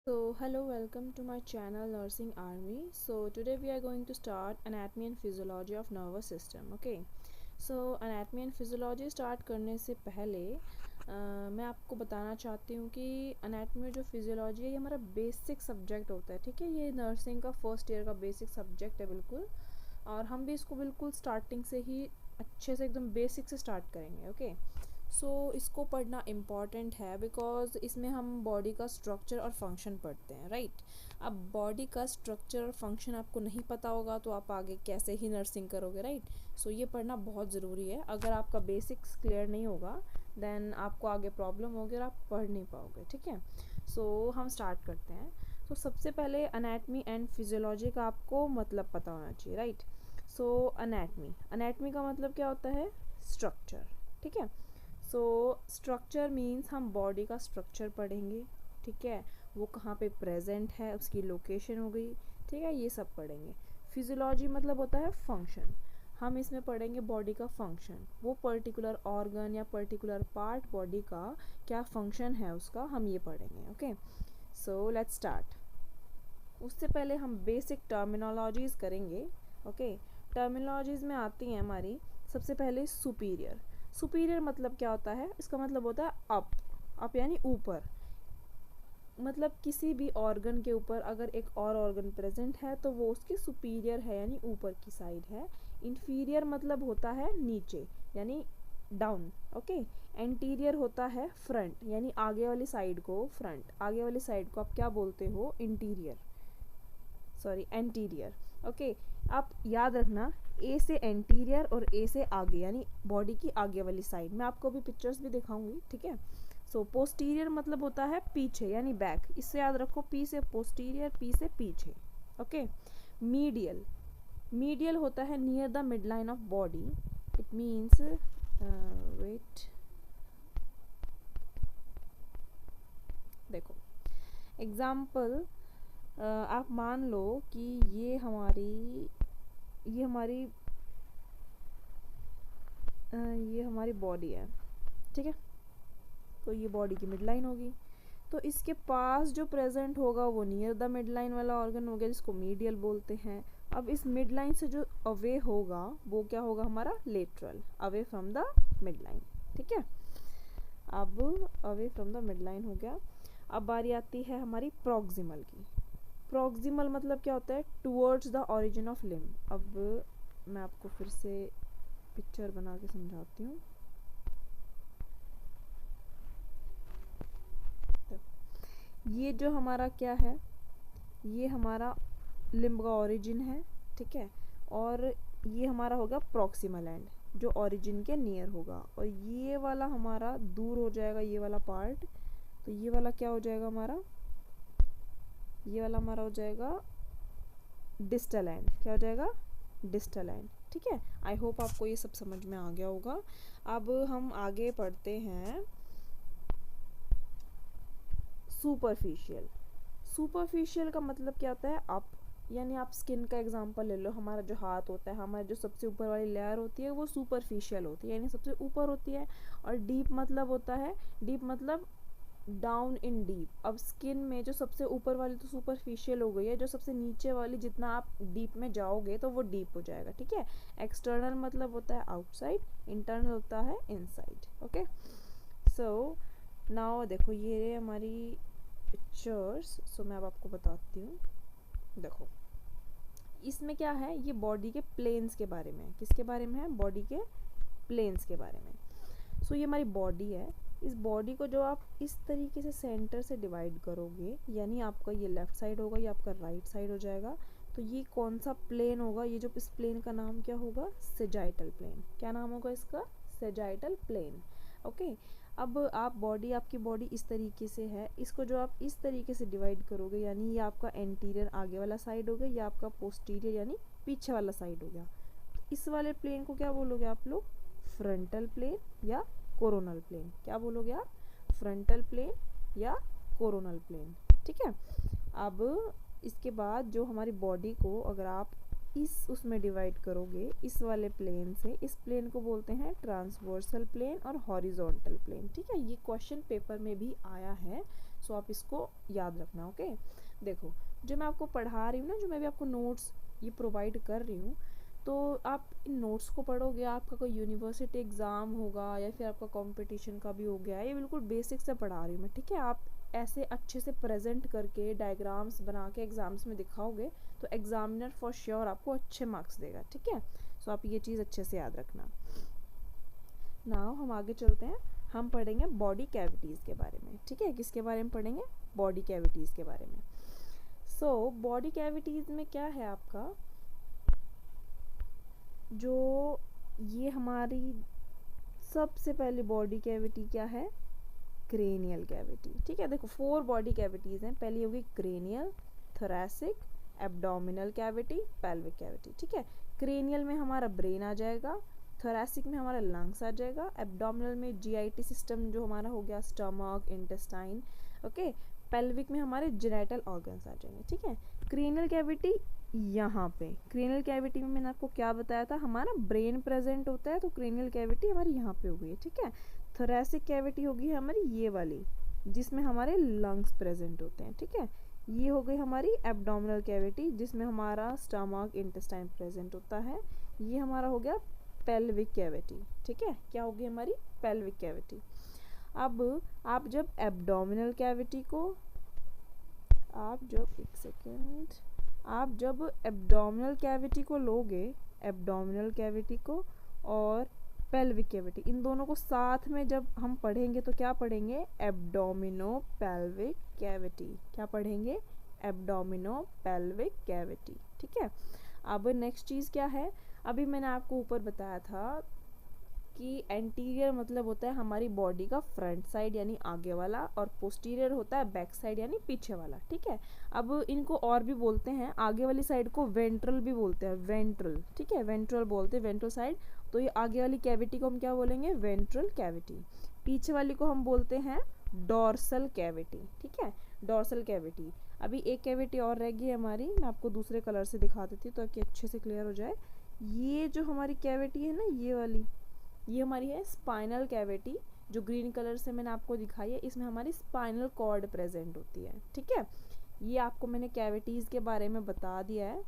Hello, welcome to my channel Nursing Army. Today we are going to start anatomy and physiology of nervous system. Okay. Anatomy and physiology start करने से पहले मैं आपको बताना चाहती हूँ कि anatomy में जो physiology है ये हमारा बेसिक सब्जेक्ट होता है, ठीक है। ये नर्सिंग का फर्स्ट ईयर का बेसिक सब्जेक्ट है बिल्कुल, और हम भी इसको बिल्कुल स्टार्टिंग से ही अच्छे से एकदम बेसिक से स्टार्ट करेंगे। ओके। इसको पढ़ना इम्पॉर्टेंट है बिकॉज इसमें हम बॉडी का स्ट्रक्चर और फंक्शन पढ़ते हैं, राइट। अब बॉडी का स्ट्रक्चर और फंक्शन आपको नहीं पता होगा तो आप आगे कैसे ही नर्सिंग करोगे, राइट। ये पढ़ना बहुत ज़रूरी है। अगर आपका बेसिक्स क्लियर नहीं होगा देन आपको आगे प्रॉब्लम होगी और आप पढ़ नहीं पाओगे, ठीक है। हम स्टार्ट करते हैं। सबसे पहले अनैटमी एंड फिजियोलॉजी का आपको मतलब पता होना चाहिए, राइट। अनैटमी का मतलब क्या होता है? स्ट्रक्चर, ठीक है। स्ट्रक्चर मीन्स हम बॉडी का स्ट्रक्चर पढ़ेंगे, ठीक है। वो कहाँ पे प्रेजेंट है, उसकी लोकेशन हो गई, ठीक है, ये सब पढ़ेंगे। फिजियोलॉजी मतलब होता है फंक्शन। हम इसमें पढ़ेंगे बॉडी का फंक्शन, वो पर्टिकुलर ऑर्गन या पर्टिकुलर पार्ट बॉडी का क्या फंक्शन है उसका, हम ये पढ़ेंगे। Okay, let's start. उससे पहले हम बेसिक टर्मिनोलॉजीज करेंगे। ओके, टर्मिनोलॉजीज में आती हैं हमारी सबसे पहले सुपीरियर। सुपीरियर मतलब क्या होता है? इसका मतलब होता है अप। अप यानी ऊपर, मतलब किसी भी ऑर्गन के ऊपर अगर एक और ऑर्गन प्रेजेंट है तो वो उसके सुपीरियर है यानी ऊपर की साइड है। इन्फीरियर मतलब होता है नीचे यानी डाउन। ओके, एंटीरियर होता है फ्रंट यानी आगे वाली साइड को फ्रंट, आगे वाली साइड को आप क्या बोलते हो? Interior, sorry anterior. ओके, आप याद रखना ए से एंटीरियर और ए से आगे यानी बॉडी की आगे वाली साइड। मैं आपको अभी पिक्चर्स भी दिखाऊंगी, ठीक है। पोस्टीरियर मतलब होता है पीछे यानी बैक, इससे याद रखो, पी से पोस्टीरियर, पी से पीछे। ओके, मीडियल, मीडियल होता है near the mid line of body. It means wait, देखो एग्जाम्पल, आप मान लो कि ये हमारी ये हमारी बॉडी है, ठीक है। तो ये बॉडी की मिड लाइन होगी, तो इसके पास जो प्रेजेंट होगा वो नियर द मिड लाइन वाला ऑर्गन हो गया जिसको मीडियल बोलते हैं। अब इस मिड लाइन से जो अवे होगा वो क्या होगा? हमारा lateral, away from the mid line, ठीक है। अब away from the mid line हो गया। अब बारी आती है हमारी प्रॉक्सिमल की। प्रॉक्सिमल मतलब क्या होता है? Towards the origin of limb. अब मैं आपको फिर से पिक्चर बना के समझाती हूँ। ये जो हमारा क्या है, ये हमारा लिम्ब का ओरिजिन है, ठीक है। और ये हमारा होगा प्रॉक्सिमल एंड जो ओरिजिन के नियर होगा, और ये वाला हमारा दूर हो जाएगा, ये वाला पार्ट। तो ये वाला क्या हो जाएगा हमारा? ये वाला हमारा हो जाएगा डिस्टल एंड। क्या हो जाएगा? डिस्टल एंड, ठीक है। आई होप आपको ये सब समझ में आ गया होगा। अब हम आगे पढ़ते हैं सुपरफिशियल। सुपरफिशियल का मतलब क्या होता है? अप, यानी आप स्किन का एग्जांपल ले लो। हमारा जो हाथ होता है, हमारे जो सबसे ऊपर वाली लेयर होती है वो सुपरफिशियल होती है यानी सबसे ऊपर होती है। और डीप मतलब होता है, डीप मतलब डाउन इन डीप। अब स्किन में जो सबसे ऊपर वाली तो सुपरफिशियल हो गई है, जो सबसे नीचे वाली जितना आप डीप में जाओगे तो वो डीप हो जाएगा, ठीक है। एक्सटर्नल मतलब होता है आउटसाइड, इंटरनल होता है इनसाइड। ओके, नाउ देखो ये हमारी पिक्चर्स। मैं अब आपको बताती हूँ। देखो इसमें क्या है, ये बॉडी के प्लेन्स के बारे में है। किसके बारे में है? बॉडी के प्लेन्स के बारे में। ये हमारी बॉडी है। इस बॉडी को जो आप इस तरीके से सेंटर से डिवाइड करोगे, यानी आपका ये लेफ्ट साइड होगा, ये आपका राइट साइड हो जाएगा। तो ये कौन सा प्लेन होगा? ये जो इस प्लेन का नाम क्या होगा? Sagittal plane. क्या नाम होगा इसका? Sagittal plane. ओके, अब आप बॉडी, आपकी बॉडी इस तरीके से है, इसको जो आप इस तरीके से डिवाइड करोगे, यानी ये आपका एंटीरियर आगे वाला साइड हो गया, ये आपका पोस्टीरियर यानी पीछे वाला साइड हो गया। इस वाले प्लेन को क्या बोलोगे आप लोग? फ्रंटल प्लेन या कोरोनल प्लेन। क्या बोलोगे आप? फ्रंटल प्लेन या कोरोनल प्लेन, ठीक है। अब इसके बाद जो हमारी बॉडी को अगर आप इस उसमें डिवाइड करोगे, इस वाले प्लेन से, इस प्लेन को बोलते हैं ट्रांसवर्सल प्लेन और हॉरिजॉन्टल प्लेन, ठीक है। ये क्वेश्चन पेपर में भी आया है, सो आप इसको याद रखना। ओके, देखो जो मैं आपको पढ़ा रही हूँ ना, जो मैं भी आपको नोट्स ये प्रोवाइड कर रही हूँ, तो आप इन नोट्स को पढ़ोगे, आपका कोई यूनिवर्सिटी एग्ज़ाम होगा या फिर आपका कंपटीशन का भी हो गया, ये बिल्कुल बेसिक से पढ़ा रही हूँ मैं, ठीक है। आप ऐसे अच्छे से प्रेजेंट करके डायग्राम्स बना के एग्ज़ाम्स में दिखाओगे तो एग्जामिनर फॉर श्योर आपको अच्छे मार्क्स देगा, ठीक है। सो आप ये चीज़ अच्छे से याद रखना। नाउ हम आगे चलते हैं, हम पढ़ेंगे बॉडी कैविटीज़ के बारे में, ठीक है। किसके बारे में पढ़ेंगे? बॉडी कैविटीज़ के बारे में। सो बॉडी कैविटीज़ में क्या है आपका, जो ये हमारी सबसे पहली बॉडी कैविटी क्या है? क्रेनियल कैविटी, ठीक है। देखो 4 बॉडी कैविटीज़ हैं। पहली होगी cranial, thoracic, abdominal cavity, pelvic cavity, ठीक है। क्रेनियल में हमारा ब्रेन आ जाएगा, थोरैसिक में हमारा लंग्स आ जाएगा, एब्डोमिनल में जीआईटी सिस्टम जो हमारा हो गया, स्टमक, इंटेस्टाइन, ओके। पेल्विक में हमारे जेनिटल ऑर्गन्स आ जाएंगे, ठीक है। क्रेनियल कैविटी यहाँ पे, क्रेनियल कैविटी में मैंने आपको क्या बताया था, हमारा ब्रेन प्रेजेंट होता है, तो क्रेनियल कैविटी हमारी यहाँ पे हो गई है, ठीक है। थोरैसिक कैविटी होगी हमारी ये वाली, जिसमें हमारे लंग्स प्रेजेंट होते हैं, ठीक है। ये हो गई हमारी एब्डोमिनल कैविटी, जिसमें हमारा स्टमक, इंटेस्टाइन प्रेजेंट होता है। ये हमारा हो गया पेल्विक कैविटी, ठीक है। क्या होगी हमारी? Pelvic cavity. अब आप जब एब्डोमिनल कैविटी को, आप जब एब्डोमिनल कैविटी को लोगे, एब्डोमिनल कैविटी को और पेल्विक कैविटी, इन दोनों को साथ में जब हम पढ़ेंगे तो क्या पढ़ेंगे? एब्डोमिनो पेल्विक कैविटी। क्या पढ़ेंगे? एब्डोमिनो पेल्विक कैविटी, ठीक है। अब नेक्स्ट चीज़ क्या है, अभी मैंने आपको ऊपर बताया था कि एंटीरियर मतलब होता है हमारी बॉडी का फ्रंट साइड यानी आगे वाला, और पोस्टीरियर होता है बैक साइड यानी पीछे वाला, ठीक है। अब इनको और भी बोलते हैं, आगे वाली साइड को वेंट्रल भी बोलते हैं, वेंट्रल, ठीक है, वेंट्रल बोलते हैं, वेंट्रल साइड। तो ये आगे वाली कैविटी को हम क्या बोलेंगे? Ventral cavity. पीछे वाली को हम बोलते हैं डॉर्सल कैविटी, ठीक है, डॉर्सल कैविटी। अभी एक कैविटी और रह गई हमारी, मैं आपको दूसरे कलर से दिखा देती हूँ ताकि अच्छे से क्लियर हो जाए। ये जो हमारी कैविटी है ना, ये वाली, ये हमारी है स्पाइनल कैविटी, जो ग्रीन कलर से मैंने आपको दिखाई है, इसमें हमारी स्पाइनल कॉर्ड प्रेजेंट होती है, ठीक है। ये आपको मैंने कैविटीज़ के बारे में बता दिया है।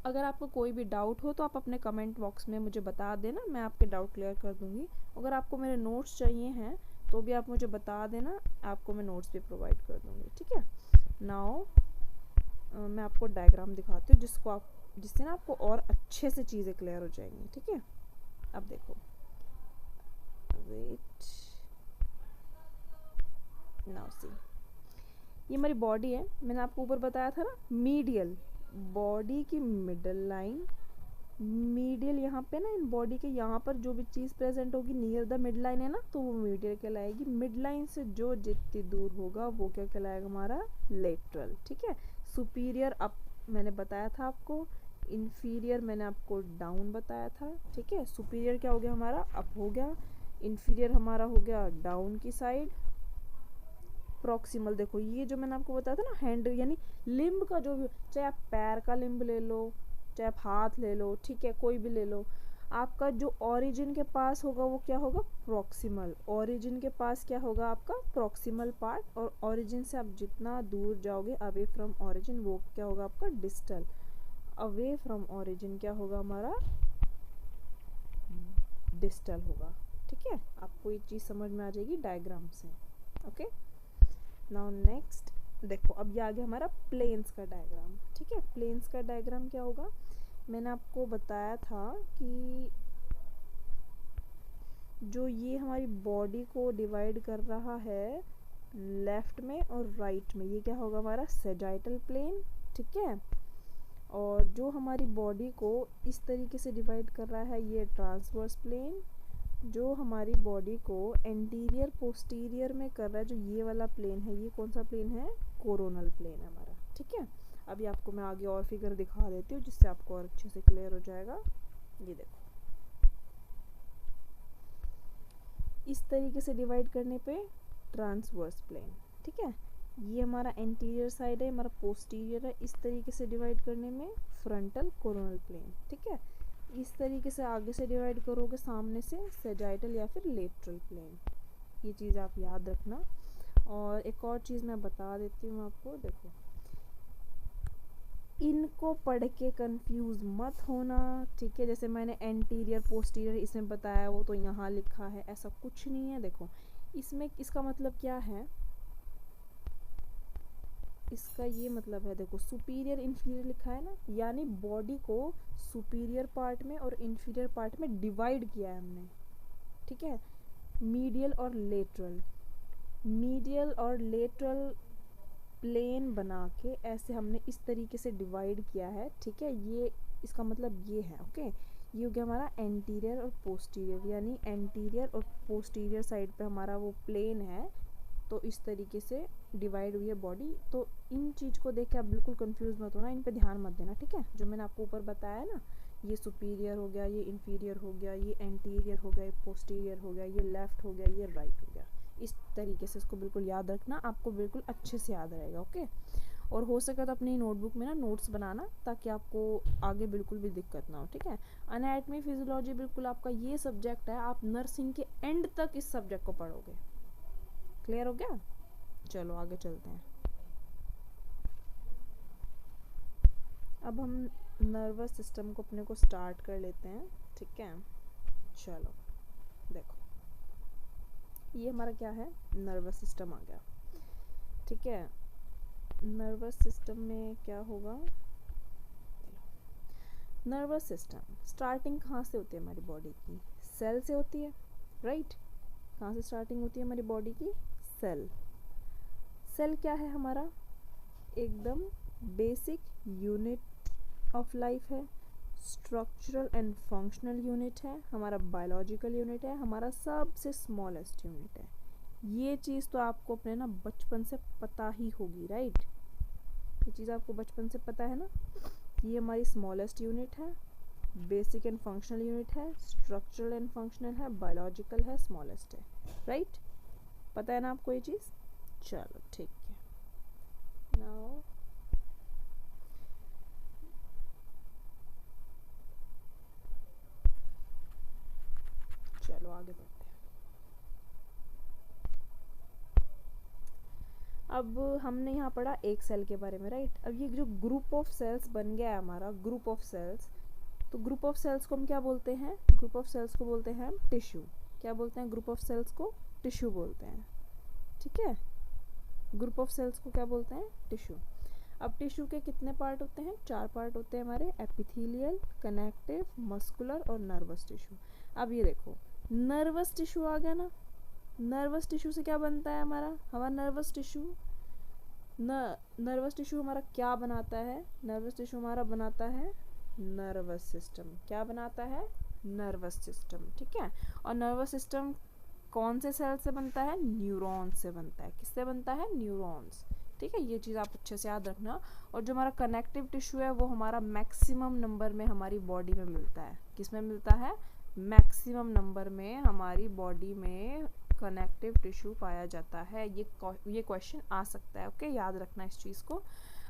अगर आपको कोई भी डाउट हो तो आप अपने कमेंट बॉक्स में मुझे बता देना, मैं आपके डाउट क्लियर कर दूंगी। अगर आपको मेरे नोट्स चाहिए हैं तो भी आप मुझे बता देना, आपको मैं नोट्स भी प्रोवाइड कर दूंगी, ठीक है। नाउ मैं आपको डायग्राम दिखाती हूँ जिससे ना आपको और अच्छे से चीज़ें क्लियर हो जाएंगी, ठीक है। अब देखो, वेट, नाउ सी, ये हमारी बॉडी है। मैंने आपको ऊपर बताया था ना, मीडियल, बॉडी की मिडल लाइन, मीडियल यहाँ पे ना, इन बॉडी के यहाँ पर जो भी चीज़ प्रेजेंट होगी नियर द मिड लाइन है ना, तो वो मीडियल कहलाएगी। मिड लाइन से जो जितनी दूर होगा वो क्या कहलाएगा? हमारा लेटरल, ठीक है। सुपीरियर अप मैंने बताया था आपको, इन्फीरियर मैंने आपको डाउन बताया था, ठीक है। सुपीरियर क्या हो गया हमारा? अप हो गया, इन्फीरियर हमारा हो गया डाउन की साइड। प्रॉक्सिमल, देखो ये जो मैंने आपको बताया था ना, हैंड यानी लिम्ब का जो भी, चाहे आप पैर का लिम्ब ले लो, चाहे आप हाथ ले लो, ठीक है, कोई भी ले लो, आपका जो ओरिजिन के पास होगा वो क्या होगा? प्रॉक्सिमल। ओरिजिन के पास क्या होगा आपका? Proximal part. और ओरिजिन से आप जितना दूर जाओगे अवे फ्रॉम ओरिजिन, वो क्या होगा आपका? डिस्टल। अवे फ्रॉम ओरिजिन क्या होगा हमारा? डिस्टल होगा, ठीक है। आपको ये चीज़ समझ में आ जाएगी डायग्राम से, ओके। नाउ नेक्स्ट देखो, अब ये आ गया हमारा प्लेन्स का डायग्राम, ठीक है। प्लेन्स का डायग्राम क्या होगा? मैंने आपको बताया था कि जो ये हमारी बॉडी को डिवाइड कर रहा है लेफ्ट में और राइट में, ये क्या होगा हमारा? सैजिटल प्लेन, ठीक है। और जो हमारी बॉडी को इस तरीके से डिवाइड कर रहा है ये ट्रांसवर्स प्लेन। जो हमारी बॉडी को एंटीरियर पोस्टीरियर में कर रहा है, जो ये वाला प्लेन है, ये कौन सा प्लेन है? कोरोनल प्लेन है हमारा, ठीक है। अभी आपको मैं आगे और फिगर दिखा देती हूँ जिससे आपको और अच्छे से क्लियर हो जाएगा। ये देखो, इस तरीके से डिवाइड करने पे ट्रांसवर्स प्लेन, ठीक है। ये हमारा एंटीरियर साइड है, हमारा पोस्टीरियर है। इस तरीके से डिवाइड करने में फ्रंटल कोरोनल प्लेन, ठीक है। इस तरीके से आगे से डिवाइड करोगे सामने से सैजिटल या फिर लेटरल प्लेन। ये चीज़ आप याद रखना। और एक और चीज़ मैं बता देती हूँ आपको, देखो इनको पढ़ के कंफ्यूज मत होना, ठीक है। जैसे मैंने एंटीरियर पोस्टीरियर इसमें बताया, वो तो यहाँ लिखा है, ऐसा कुछ नहीं है। देखो इसमें इसका मतलब क्या है, इसका ये मतलब है, देखो सुपीरियर इन्फीरियर लिखा है ना, यानी बॉडी को सुपीरियर पार्ट में और इन्फीरियर पार्ट में डिवाइड किया है हमने, ठीक है। मीडियल और लेटरल, मीडियल और लेटरल प्लेन बना के ऐसे हमने इस तरीके से डिवाइड किया है, ठीक है। ये इसका मतलब ये है, ओके। ये हो गया हमारा एंटीरियर और पोस्टीरियर, यानी एंटीरियर और पोस्टीरियर साइड पे हमारा वो प्लेन है, तो इस तरीके से डिवाइड हुई है बॉडी। तो इन चीज़ को देख के आप बिल्कुल कंफ्यूज मत होना, इन पे ध्यान मत देना, ठीक है। जो मैंने आपको ऊपर बताया ना, ये सुपीरियर हो गया, ये इन्फीरियर हो गया, ये एंटीरियर हो गया, ये पोस्टीरियर हो गया, ये लेफ़्ट हो गया, ये राइट हो गया, इस तरीके से इसको बिल्कुल याद रखना, आपको बिल्कुल अच्छे से याद रहेगा, ओके। और हो सके तो अपनी नोटबुक में ना नोट्स बनाना, ताकि आपको आगे बिल्कुल भी दिक्कत ना हो, ठीक है। एनाटॉमी फिजियोलॉजी बिल्कुल आपका ये सब्जेक्ट है, आप नर्सिंग के एंड तक इस सब्जेक्ट को पढ़ोगे। क्लियर हो गया? चलो आगे चलते हैं। अब हम नर्वस सिस्टम को अपने को स्टार्ट कर लेते हैं, ठीक है। चलो देखो, ये हमारा क्या है, नर्वस सिस्टम आ गया, ठीक है। नर्वस सिस्टम में क्या होगा, नर्वस सिस्टम स्टार्टिंग कहाँ से होती है हमारी बॉडी की, सेल से होती है, राइट। कहाँ से स्टार्टिंग होती है हमारी बॉडी की, सेल। सेल क्या है हमारा, एकदम बेसिक यूनिट ऑफ लाइफ है, स्ट्रक्चरल एंड फंक्शनल यूनिट है, हमारा बायोलॉजिकल यूनिट है, हमारा सबसे स्मॉलेस्ट यूनिट है। ये चीज़ तो आपको अपने ना बचपन से पता ही होगी, राइट। ये चीज़ आपको बचपन से पता है ना, ये हमारी स्मॉलेस्ट यूनिट है, बेसिक एंड फंक्शनल यूनिट है, स्ट्रक्चरल एंड फंक्शनल है, बायोलॉजिकल है, स्मॉलेस्ट है, राइट। पता है ना आपको ये चीज़? चलो ठीक है। नाउ चलो आगे बढ़ते हैं। अब हमने यहाँ पढ़ा एक सेल के बारे में, राइट। अब ये जो ग्रुप ऑफ सेल्स बन गया है हमारा, ग्रुप ऑफ सेल्स, तो ग्रुप ऑफ सेल्स को हम क्या बोलते हैं, ग्रुप ऑफ सेल्स को बोलते हैं हम टिश्यू। क्या बोलते हैं ग्रुप ऑफ सेल्स को, टिश्यू बोलते हैं, ठीक है। ग्रुप ऑफ सेल्स को क्या बोलते हैं, टिश्यू। अब टिश्यू के कितने पार्ट होते हैं, 4 पार्ट होते हैं हमारे, एपिथेलियल, कनेक्टिव, मस्कुलर और नर्वस टिश्यू। अब ये देखो नर्वस टिश्यू आ गया ना, नर्वस टिश्यू से क्या बनता है हमारा नर्वस टिश्यू, नर्वस टिश्यू हमारा क्या बनाता है, नर्वस टिश्यू हमारा बनाता है नर्वस सिस्टम। क्या बनाता है, नर्वस सिस्टम, ठीक है। और नर्वस सिस्टम कौन से सेल से बनता है, न्यूरॉन्स से बनता है। किससे बनता है, न्यूरॉन्स, ठीक है। ये चीज़ आप अच्छे से याद रखना। और जो हमारा कनेक्टिव टिश्यू है वो हमारा मैक्सिमम नंबर में हमारी बॉडी में मिलता है। किस में मिलता है, मैक्सिमम नंबर में हमारी बॉडी में कनेक्टिव टिश्यू पाया जाता है। ये क्वेश्चन आ सकता है, ओके, याद रखना इस चीज़ को।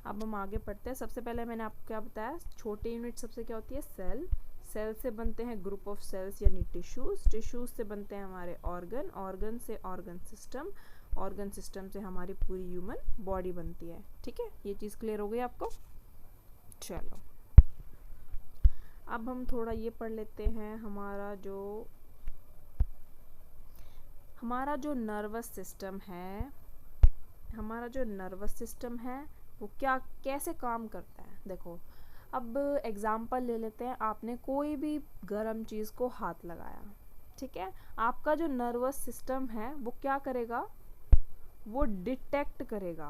अब हम आगे पढ़ते हैं। सबसे पहले मैंने आपको क्या बताया, छोटे यूनिट सबसे क्या होती है, सेल। सेल से बनते हैं ग्रुप ऑफ सेल्स यानी टिश्यूज, टिश्यूज से बनते हैं हमारे ऑर्गन, ऑर्गन से ऑर्गन सिस्टम, ऑर्गन सिस्टम से हमारी पूरी ह्यूमन बॉडी बनती है, ठीक है। ये चीज़ क्लियर हो गई आपको? चलो अब हम थोड़ा ये पढ़ लेते हैं, हमारा जो नर्वस सिस्टम है, हमारा जो नर्वस सिस्टम है वो कैसे काम करता है। देखो अब एग्जाम्पल ले लेते हैं, आपने कोई भी गर्म चीज़ को हाथ लगाया, ठीक है। आपका जो नर्वस सिस्टम है वो क्या करेगा, वो डिटेक्ट करेगा।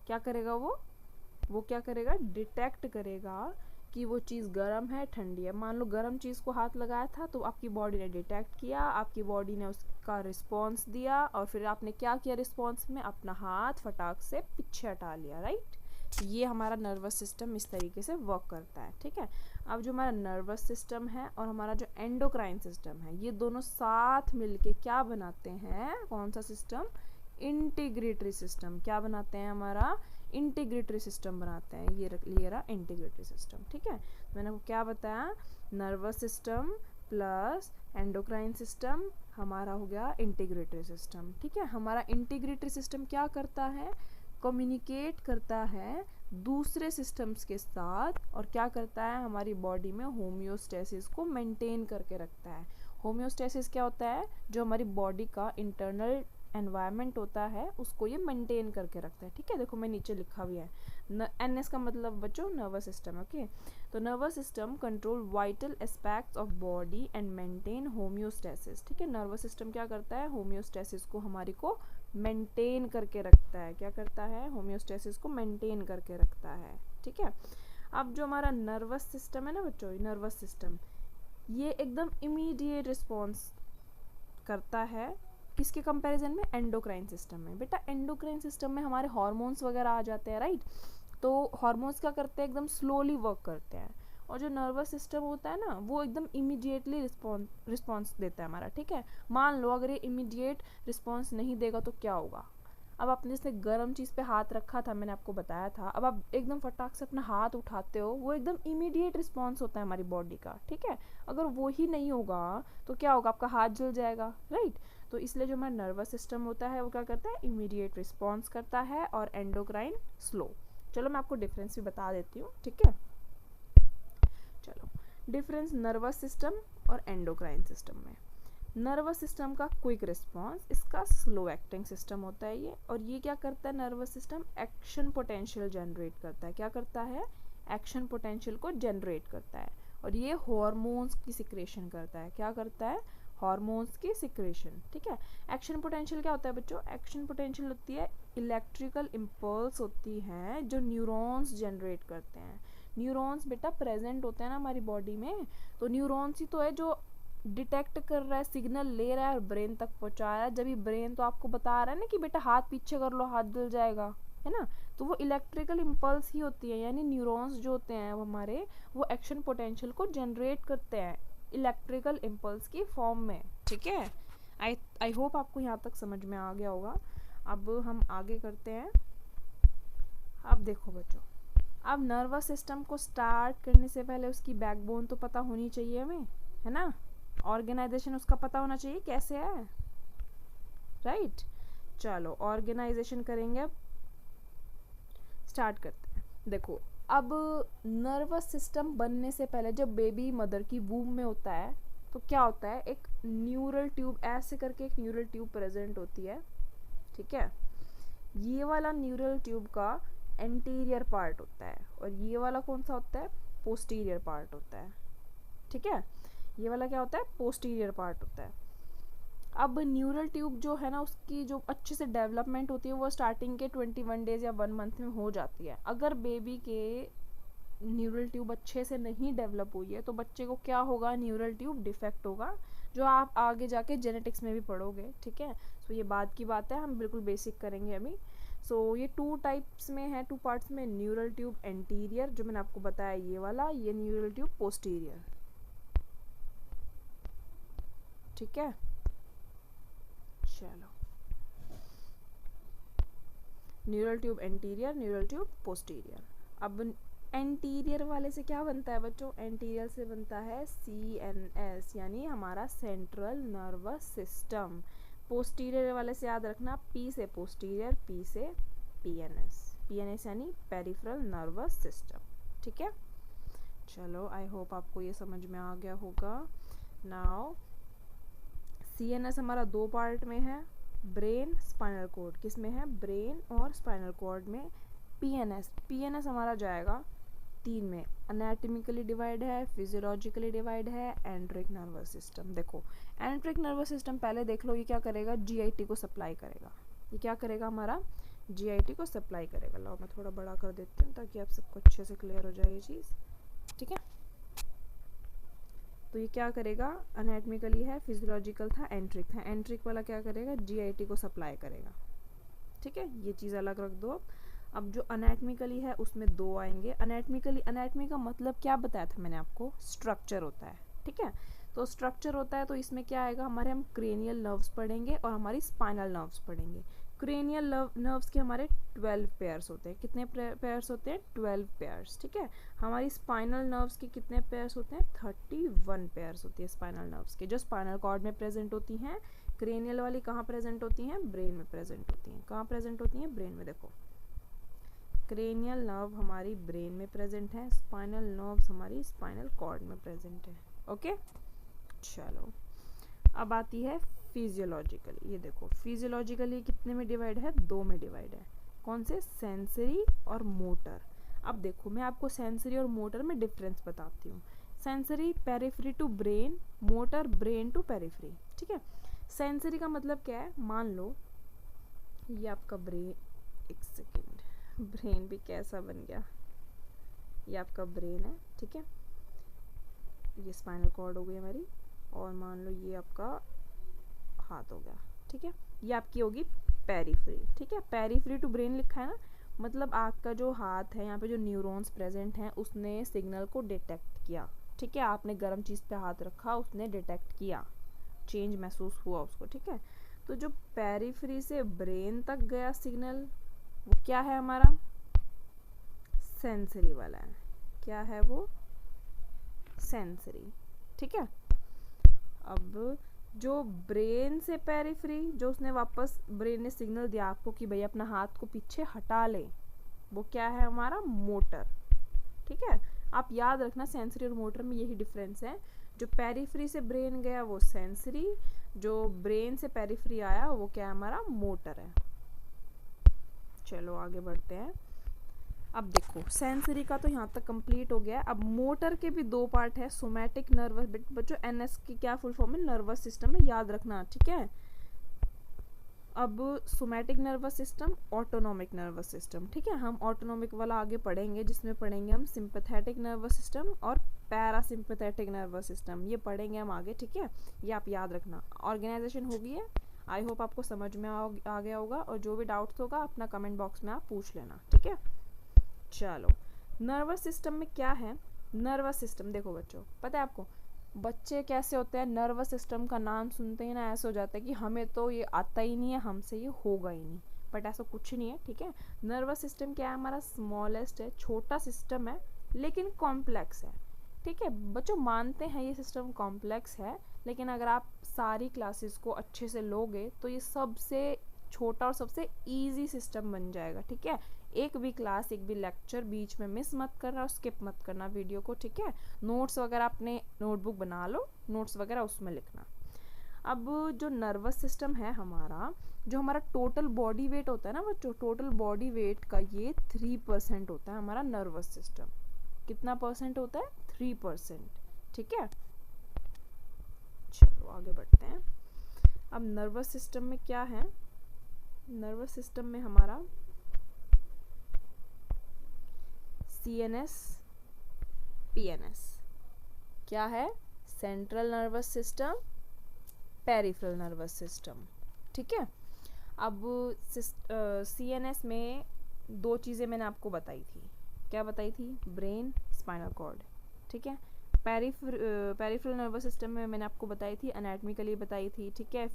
क्या करेगा वो क्या करेगा, डिटेक्ट करेगा कि वो चीज़ गर्म है ठंडी है। मान लो गर्म चीज़ को हाथ लगाया था तो आपकी बॉडी ने डिटेक्ट किया, आपकी बॉडी ने उसका रिस्पॉन्स दिया, और फिर आपने क्या किया रिस्पॉन्स में, अपना हाथ फटाक से पीछे हटा लिया, राइट। ये हमारा नर्वस सिस्टम इस तरीके से वर्क करता है, ठीक है। अब जो हमारा नर्वस सिस्टम है और हमारा जो एंडोक्राइन सिस्टम है, ये दोनों साथ मिलके क्या बनाते हैं, कौन सा सिस्टम, इंटीग्रेटरी सिस्टम। क्या बनाते हैं, हमारा इंटीग्रेटरी सिस्टम बनाते हैं। ये रहा इंटीग्रेटरी सिस्टम, ठीक है। मैंने आपको क्या बताया, nervous system plus endocrine system हमारा हो गया इंटीग्रेटरी सिस्टम। ठीक है, हमारा इंटीग्रेटरी सिस्टम क्या करता है, कम्युनिकेट करता है दूसरे सिस्टम्स के साथ और क्या करता है, हमारी बॉडी में होम्योस्टेसिस को मेंटेन करके रखता है। होम्योस्टेसिस क्या होता है, जो हमारी बॉडी का इंटरनल एनवायरनमेंट होता है उसको ये मेंटेन करके रखता है। ठीक है, देखो मैं नीचे लिखा भी है NS का मतलब बच्चों नर्वस सिस्टम। ओके, तो nervous system control vital aspects of body and maintain homeostasis. ठीक है, नर्वस सिस्टम क्या करता है, होम्योस्टेसिस को हमारी को मेंटेन करके रखता है। क्या करता है, होम्योस्टेसिस को मेंटेन करके रखता है। ठीक है, अब जो हमारा नर्वस सिस्टम है ना बच्चों, नर्वस सिस्टम ये एकदम इमीडिएट रिस्पॉन्स करता है किसके कंपैरिजन में, एंडोक्राइन सिस्टम में। बेटा एंडोक्राइन सिस्टम में हमारे हार्मोन्स वगैरह आ जाते हैं, राइट। तो हार्मोन्स क्या करते हैं, एकदम स्लोली वर्क करते हैं, और जो नर्वस सिस्टम होता है ना वो एकदम इमीडिएटली रिस्पॉन्स देता है हमारा। ठीक है, मान लो अगर ये इमीडिएट रिस्पॉन्स नहीं देगा तो क्या होगा, अब आपने जैसे गर्म चीज़ पे हाथ रखा था, मैंने आपको बताया था, अब आप एकदम फटाक से अपना हाथ उठाते हो, वो एकदम इमीडिएट रिस्पॉन्स होता है हमारी बॉडी का। ठीक है, अगर वो ही नहीं होगा तो क्या होगा, आपका हाथ जल जाएगा, राइट। तो इसलिए जो हमारा नर्वस सिस्टम होता है वो क्या करता है, इमीडिएट रिस्पॉन्स करता है, और एंडोक्राइन स्लो। चलो मैं आपको डिफरेंस भी बता देती हूँ। ठीक है, चलो डिफरेंस नर्वस सिस्टम और एंडोक्राइन सिस्टम में। नर्वस सिस्टम का क्विक रिस्पॉन्स, इसका स्लो एक्टिंग सिस्टम होता है ये, और ये क्या करता है, nervous system action potential generate करता है। क्या करता है, एक्शन पोटेंशियल को जनरेट करता है, और ये हार्मोन्स की सिक्रेशन करता है। क्या करता है, हार्मोन्स की सिक्रेशन। ठीक है, एक्शन पोटेंशियल क्या होता है बच्चों, एक्शन पोटेंशियल होती है इलेक्ट्रिकल इम्पल्स होती हैं जो न्यूरॉन्स जनरेट करते हैं। न्यूरॉन्स बेटा प्रेजेंट होते हैं ना हमारी बॉडी में, तो न्यूरॉन्स ही तो है जो डिटेक्ट कर रहा है, सिग्नल ले रहा है और ब्रेन तक पहुंचा रहा है। जब ये ब्रेन तो आपको बता रहा है ना कि बेटा हाथ पीछे कर लो, हाथ जल जाएगा, है ना, तो वो इलेक्ट्रिकल इम्पल्स ही होती है, यानी न्यूरॉन्स जो होते हैं वो हमारे वो एक्शन पोटेंशियल को जनरेट करते हैं इलेक्ट्रिकल इम्पल्स की फॉर्म में। ठीक है, आई होप आपको यहाँ तक समझ में आ गया होगा। अब हम आगे करते हैं। अब देखो बच्चों, अब नर्वस सिस्टम को स्टार्ट करने से पहले उसकी बैकबोन तो पता होनी चाहिए हमें, है ना, ऑर्गेनाइजेशन उसका पता होना चाहिए कैसे है, राइट। चलो ऑर्गेनाइजेशन करेंगे, अब स्टार्ट करते हैं। देखो अब नर्वस सिस्टम बनने से पहले जब बेबी मदर की वूम में होता है तो क्या होता है, एक न्यूरल ट्यूब ऐसे करके एक न्यूरल ट्यूब प्रेजेंट होती है। ठीक है, ये वाला न्यूरल ट्यूब का एंटीरियर पार्ट होता है, और ये वाला कौन सा होता है, पोस्टीरियर पार्ट होता है। ठीक है, ये वाला क्या होता है, पोस्टीरियर पार्ट होता है। अब न्यूरल ट्यूब जो है ना उसकी जो अच्छे से डेवलपमेंट होती है वो स्टार्टिंग के 21 डेज या 1 मंथ में हो जाती है। अगर बेबी के न्यूरल ट्यूब अच्छे से नहीं डेवलप हुई है तो बच्चे को क्या होगा, न्यूरल ट्यूब डिफेक्ट होगा, जो आप आगे जाके जेनेटिक्स में भी पढ़ोगे। ठीक है, सो ये बाद की बात है, हम बिल्कुल बेसिक करेंगे अभी। सो ये 2 टाइप्स में है, 2 पार्ट्स में, न्यूरल ट्यूब एंटीरियर जो मैंने आपको बताया ये वाला, ये न्यूरल ट्यूब पोस्टीरियर। ठीक है, चलो neural tube anterior, neural tube posterior. अब एंटीरियर वाले से क्या बनता है बच्चों, एंटीरियर से बनता है CNS यानी हमारा सेंट्रल नर्वस सिस्टम। पोस्टीरियर वाले से याद रखना P से पोस्टीरियर, P से PNS यानी पेरिफेरल नर्वस सिस्टम। ठीक है, चलो आई होप आपको ये समझ में आ गया होगा। नाउ CNS हमारा 2 पार्ट में है, ब्रेन स्पाइनल कॉर्ड, किस में है, ब्रेन और स्पाइनल कॉर्ड में। PNS हमारा जाएगा 3 में, एनाटॉमिकली डिवाइड है, फिजियोलॉजिकली डिवाइड है, एंड्रिक नर्वस सिस्टम। देखो एंड्रिक नर्वस सिस्टम पहले देख लो, ये क्या करेगा, GIT को सप्लाई करेगा। ये क्या करेगा, हमारा GIT को सप्लाई करेगा। लो मैं थोड़ा बड़ा कर देती हूँ ताकि आप सबको अच्छे से क्लियर हो जाए ये चीज़। ठीक है, तो ये क्या करेगा, एनाटॉमिकली है, फिजियोलॉजिकल था, एंट्रिक था। एंट्रिक वाला क्या करेगा, GIT को सप्लाई करेगा। ठीक है, ये चीज़ अलग रख दो। अब जो एनाटॉमिकली है उसमें 2 आएंगे। एनाटॉमी का मतलब क्या बताया था मैंने आपको, स्ट्रक्चर होता है। ठीक है, तो स्ट्रक्चर होता है तो इसमें क्या आएगा, हमारे हम क्रेनियल नर्व्स पढ़ेंगे और हमारी स्पाइनल नर्व्स पढ़ेंगे। क्रेनियल नर्व्स के हमारे 12 पेयर्स होते हैं। कितने पेयर्स होते हैं? 12 पेयर्स, ठीक है। हमारी स्पाइनल नर्व्स के कितने पेयर्स होते हैं? 31 पेयर्स होती है स्पाइनल नर्व्स के, जो स्पाइनल कॉर्ड में प्रेजेंट होती हैं। क्रेनियल वाली कहाँ प्रेजेंट होती हैं? ब्रेन में प्रेजेंट होती हैं। कहाँ प्रेजेंट होती हैं? ब्रेन में। देखो, क्रेनियल नर्व हमारी ब्रेन में प्रेजेंट है, स्पाइनल नर्व्स हमारी स्पाइनल कॉर्ड में प्रेजेंट है। ओके, चलो अब आती है फिजियोलॉजिकली। ये देखो, फिजियोलॉजिकली कितने में डिवाइड है? 2 में डिवाइड है। कौन से? सेंसरी और मोटर। अब देखो, मैं आपको सेंसरी और मोटर में डिफरेंस बताती हूँ। Sensory periphery to brain, motor brain to periphery, ठीक है। सेंसरी का मतलब क्या है? मान लो ये आपका ब्रेन, एक सेकेंड, ब्रेन भी कैसा बन गया, ये आपका ब्रेन है, ठीक है। ये स्पाइनल कॉर्ड हो गई हमारी, और मान लो ये आपका हाथ हो गया, ठीक है। ये आपकी होगी पेरिफेरी, ठीक है। पेरिफेरी टू ब्रेन लिखा है ना, मतलब आपका जो हाथ है, यहाँ पे जो न्यूरॉन्स प्रेजेंट हैं, उसने सिग्नल को डिटेक्ट किया, ठीक है। आपने गर्म चीज़ पे हाथ रखा, उसने डिटेक्ट किया, चेंज महसूस हुआ उसको, ठीक है। तो जो पेरिफेरी से ब्रेन तक गया सिग्नल, वो क्या है हमारा? सेंसरी वाला है। क्या है वो? सेंसरी, ठीक है। अब जो ब्रेन से पेरिफेरी, जो उसने वापस ब्रेन ने सिग्नल दिया आपको कि भाई अपना हाथ को पीछे हटा ले, वो क्या है हमारा? मोटर, ठीक है। आप याद रखना, सेंसरी और मोटर में यही डिफरेंस है। जो पेरिफेरी से ब्रेन गया वो सेंसरी, जो ब्रेन से पेरिफेरी आया वो क्या है? हमारा मोटर है। चलो आगे बढ़ते हैं। अब देखो, सेंसरी का तो यहाँ तक कंप्लीट हो गया। अब मोटर के भी 2 पार्ट है, सोमैटिक नर्वस। बच्चों एनएस की क्या फुल फॉर्म है? नर्वस सिस्टम में, याद रखना, ठीक है। अब somatic nervous system, autonomic nervous system, ठीक है। हम ऑटोनॉमिक वाला आगे पढ़ेंगे, जिसमें पढ़ेंगे हम सिंपैथेटिक नर्वस सिस्टम और पैरासिम्पैथेटिक नर्वस सिस्टम, ये पढ़ेंगे हम आगे, ठीक है। ये आप याद रखना। ऑर्गेनाइजेशन हो गई है, आई होप आपको समझ में आ गया होगा, और जो भी डाउट्स होगा अपना कमेंट बॉक्स में आप पूछ लेना, ठीक है। चलो, नर्वस सिस्टम में क्या है? नर्वस सिस्टम देखो बच्चों, पता है आपको, बच्चे कैसे होते हैं, नर्वस सिस्टम का नाम सुनते ही ना ऐसा हो जाता है कि हमें तो ये आता ही नहीं है, हमसे ये होगा ही नहीं। बट ऐसा कुछ नहीं है, ठीक है। नर्वस सिस्टम क्या है? हमारा स्मॉलेस्ट है, छोटा सिस्टम है, लेकिन कॉम्प्लेक्स है, ठीक है। बच्चों मानते हैं ये सिस्टम कॉम्प्लेक्स है, लेकिन अगर आप सारी क्लासेस को अच्छे से लोगे तो ये सबसे छोटा और सबसे ईजी सिस्टम बन जाएगा, ठीक है। एक भी क्लास, एक भी लेक्चर बीच में मिस मत करना और स्किप मत करना वीडियो को, ठीक है। नोट्स वगैरह अपने नोटबुक बना लो, नोट्स वगैरह उसमें लिखना। अब जो नर्वस सिस्टम है हमारा, जो हमारा टोटल बॉडी वेट होता है ना बच्चों, टोटल बॉडी वेट का ये 3% होता है हमारा नर्वस सिस्टम। कितना परसेंट होता है? 3%, ठीक है। चलो आगे बढ़ते हैं। अब नर्वस सिस्टम में क्या है? नर्वस सिस्टम में हमारा CNS, PNS क्या है? Central nervous system, peripheral nervous system, ठीक है। अब CNS में 2 चीज़ें मैंने आपको बताई थी। क्या बताई थी? ब्रेन, स्पाइनल कॉर्ड, ठीक है। पेरिफेरल नर्वस सिस्टम में मैंने आपको बताई थी, एनाटॉमिकली बताई थी, ठीक है,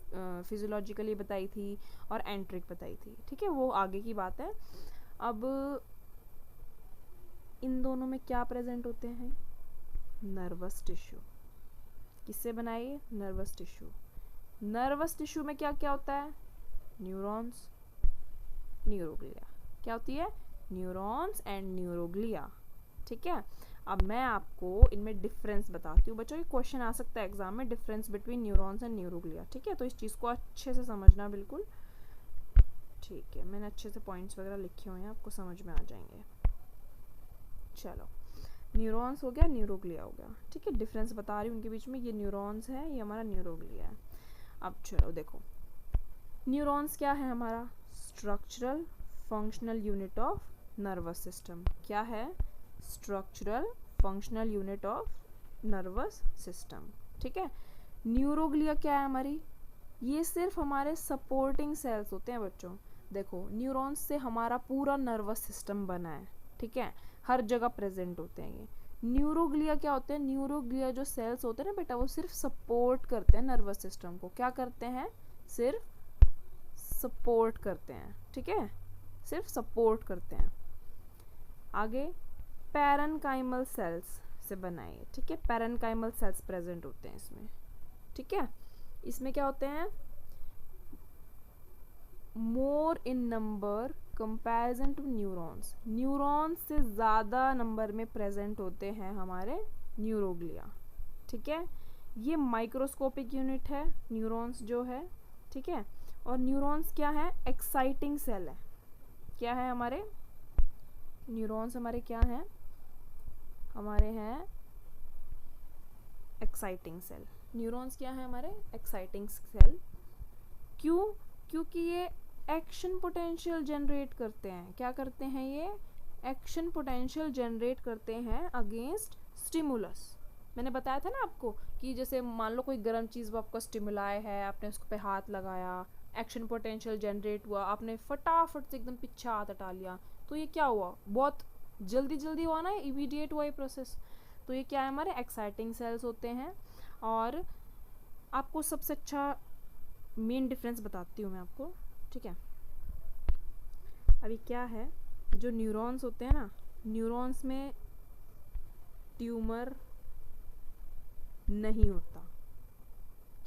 फिजियोलॉजिकली बताई थी, और एंट्रिक बताई थी, ठीक है। वो आगे की बात है। अब इन दोनों में क्या प्रेजेंट होते हैं? Nervous tissue. किससे बनाइए? Nervous tissue. नर्वस टिश्यू में क्या क्या होता है? Neurons, neuroglia. क्या होती है? न्यूरॉन्स एंड न्यूरोग्लिया, ठीक है। अब मैं आपको इनमें डिफरेंस बताती हूँ बच्चों, ये क्वेश्चन आ सकता है एग्जाम में, difference between neurons and neuroglia, ठीक है। तो इस चीज़ को अच्छे से समझना बिल्कुल, ठीक है। मैंने अच्छे से पॉइंट्स वगैरह लिखे हुए हैं, आपको समझ में आ जाएंगे। चलो, न्यूरॉन्स हो गया, न्यूरोग्लिया हो गया, ठीक है। डिफरेंस बता रही हूँ उनके बीच में, ये न्यूरॉन्स है, ये हमारा न्यूरोग्लिया है। अब चलो देखो, न्यूरॉन्स क्या है हमारा? Structural functional unit of nervous system. क्या है? Structural functional unit of nervous system, ठीक है। न्यूरोग्लिया क्या है हमारी? ये सिर्फ हमारे सपोर्टिंग सेल्स होते हैं बच्चों। देखो, न्यूरॉन्स से हमारा पूरा नर्वस सिस्टम बना है, ठीक है, हर जगह प्रेजेंट होते हैं ये। न्यूरोग्लिया क्या होते हैं? न्यूरोग्लिया जो सेल्स होते हैं ना बेटा, वो सिर्फ सपोर्ट करते हैं नर्वस सिस्टम को। क्या करते हैं? सिर्फ सपोर्ट करते हैं, ठीक है, सिर्फ सपोर्ट करते हैं। आगे पैरेन्काइमल सेल्स से बनाए, ठीक है, पैरेन्काइमल सेल्स प्रेजेंट होते हैं इसमें, ठीक है। इसमें क्या होते हैं, more in number comparison to neurons, neurons से ज़्यादा नंबर में प्रेजेंट होते हैं हमारे न्यूरोग्लिया, ठीक है। ये माइक्रोस्कोपिक यूनिट है न्यूरॉन्स जो है, ठीक है। और न्यूरॉन्स क्या है, एक्साइटिंग सेल है। क्या है हमारे न्यूरॉन्स, हमारे क्या हैं, हमारे हैं एक्साइटिंग सेल। न्यूरॉन्स क्या है हमारे, एक्साइटिंग सेल। क्यों, क्योंकि ये एक्शन पोटेंशियल जनरेट करते हैं। क्या करते हैं ये, एक्शन पोटेंशियल जनरेट करते हैं अगेंस्ट स्टिमुलस। मैंने बताया था ना आपको कि जैसे मान लो कोई गर्म चीज़ वो आपको स्टिमुलाई है, आपने उसको पे हाथ लगाया, एक्शन पोटेंशियल जनरेट हुआ, आपने फटाफट से एकदम पीछे हाथ हटा लिया, तो ये क्या हुआ, बहुत जल्दी जल्दी हुआ ना, इमीडिएट हुआ ये प्रोसेस। तो ये क्या है, हमारे एक्साइटिंग सेल्स होते हैं। और आपको सबसे अच्छा मेन डिफरेंस बताती हूँ मैं आपको, ठीक है। अभी क्या है, जो न्यूरॉन्स होते हैं ना, न्यूरॉन्स में ट्यूमर नहीं होता,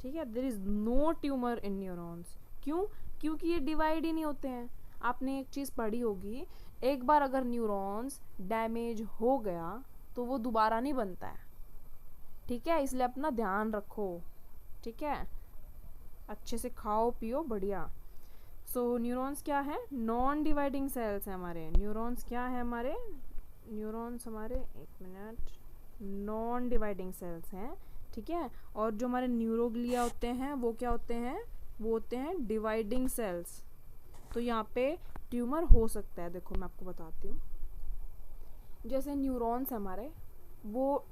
ठीक है, there is no tumour in neurons. क्यों, क्योंकि ये डिवाइड ही नहीं होते हैं। आपने एक चीज़ पढ़ी होगी, एक बार अगर न्यूरॉन्स डैमेज हो गया तो वो दोबारा नहीं बनता है, ठीक है, इसलिए अपना ध्यान रखो, ठीक है, अच्छे से खाओ पियो बढ़िया। सो न्यूरॉन्स क्या है, नॉन डिवाइडिंग सेल्स है हमारे न्यूरॉन्स। क्या है हमारे न्यूरॉन्स, हमारे एक मिनट, नॉन डिवाइडिंग सेल्स हैं, ठीक है। और जो हमारे न्यूरोग्लिया होते हैं वो क्या होते हैं, वो होते हैं डिवाइडिंग सेल्स। तो यहाँ पे ट्यूमर हो सकता है। देखो मैं आपको बताती हूँ, जैसे न्यूरॉन्स हमारे वो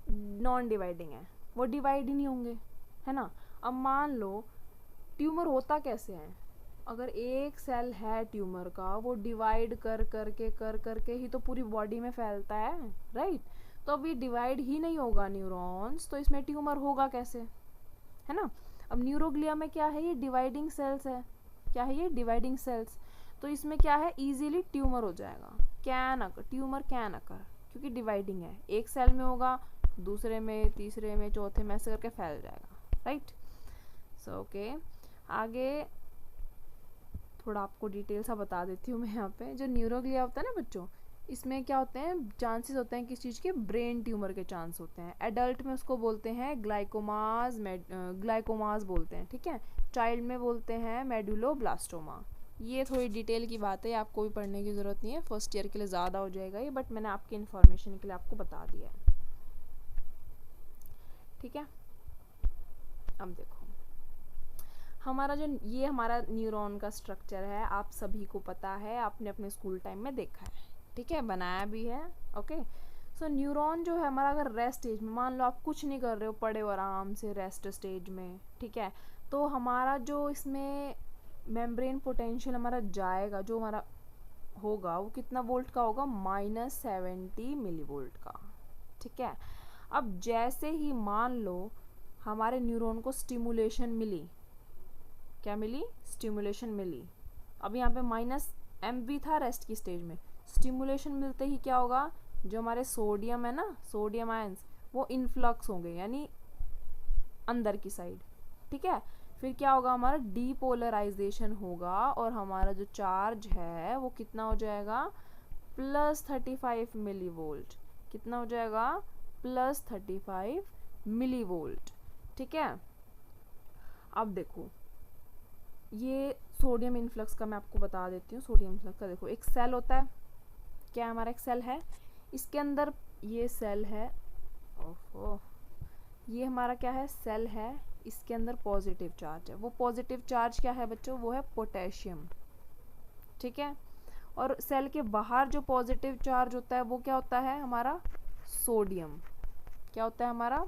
नॉन डिवाइडिंग है, वो डिवाइड ही नहीं होंगे, है ना। अब मान लो ट्यूमर होता कैसे है, अगर एक सेल है ट्यूमर का, वो डिवाइड कर करके ही तो पूरी बॉडी में फैलता है, राइट। तो अब ये डिवाइड ही नहीं होगा न्यूरॉन्स, तो इसमें ट्यूमर होगा कैसे, है ना। अब न्यूरोग्लिया में क्या है, ये डिवाइडिंग सेल्स है। क्या है ये, डिवाइडिंग सेल्स। तो इसमें क्या है, इजीली ट्यूमर हो जाएगा, can occur, tumour can occur, क्योंकि डिवाइडिंग है, एक सेल में होगा, दूसरे में, तीसरे में, चौथे में, ऐसे करके फैल जाएगा, राइट। सो ओके, आगे थोड़ा आपको डिटेल सा बता देती हूँ मैं यहाँ पे। जो न्यूरोग्लिया होता है ना बच्चों, इसमें क्या होते हैं, चांसेस होते हैं किस चीज़ के, ब्रेन ट्यूमर के चांस होते हैं। एडल्ट में उसको बोलते हैं ग्लाइकोमास, ग्लाइकोमास बोलते हैं, ठीक है। चाइल्ड में बोलते हैं मेडुलोब्लास्टोमा। ये थोड़ी डिटेल की बात है, आपको भी पढ़ने की ज़रूरत नहीं है, फर्स्ट ईयर के लिए ज़्यादा हो जाएगा ये, बट मैंने आपकी इन्फॉर्मेशन के लिए आपको बता दिया है, ठीक है। अब देखो हमारा जो ये हमारा न्यूरॉन का स्ट्रक्चर है, आप सभी को पता है, आपने अपने स्कूल टाइम में देखा है, ठीक है, बनाया भी है, ओके। सो न्यूरॉन जो है हमारा, अगर रेस्ट स्टेज में, मान लो आप कुछ नहीं कर रहे हो, पड़े हो आराम से रेस्ट स्टेज में, ठीक है, तो हमारा जो इसमें मेम्ब्रेन पोटेंशियल हमारा जाएगा, जो हमारा होगा वो कितना वोल्ट का होगा, -70 मिलीवोल्ट का, ठीक है। अब जैसे ही मान लो हमारे न्यूरॉन को स्टिमुलेशन मिली, क्या मिली, स्टिमुलेशन मिली। अब यहाँ पे -mv था रेस्ट की स्टेज में, स्टिमुलेशन मिलते ही क्या होगा, जो हमारे सोडियम है ना, सोडियम आयंस, वो इनफ्लक्स होंगे, यानी अंदर की साइड, ठीक है। फिर क्या होगा, हमारा डीपोलराइजेशन होगा, और हमारा जो चार्ज है वो कितना हो जाएगा, +35 मिलीवोल्ट। कितना हो जाएगा, +35 मिलीवोल्ट, ठीक है। अब देखो ये सोडियम इन्फ्लक्स का मैं आपको बता देती हूँ। सोडियम इन्फ्लक्स का देखो, एक सेल होता है, क्या हमारा एक सेल है, इसके अंदर ये सेल है, ओहो, ये हमारा क्या है, सेल है, इसके अंदर पॉजिटिव चार्ज है। वो पॉजिटिव चार्ज क्या है बच्चों, वो है पोटेशियम, ठीक है। और सेल के बाहर जो पॉजिटिव चार्ज होता है वो क्या होता है, हमारा सोडियम। क्या होता है हमारा,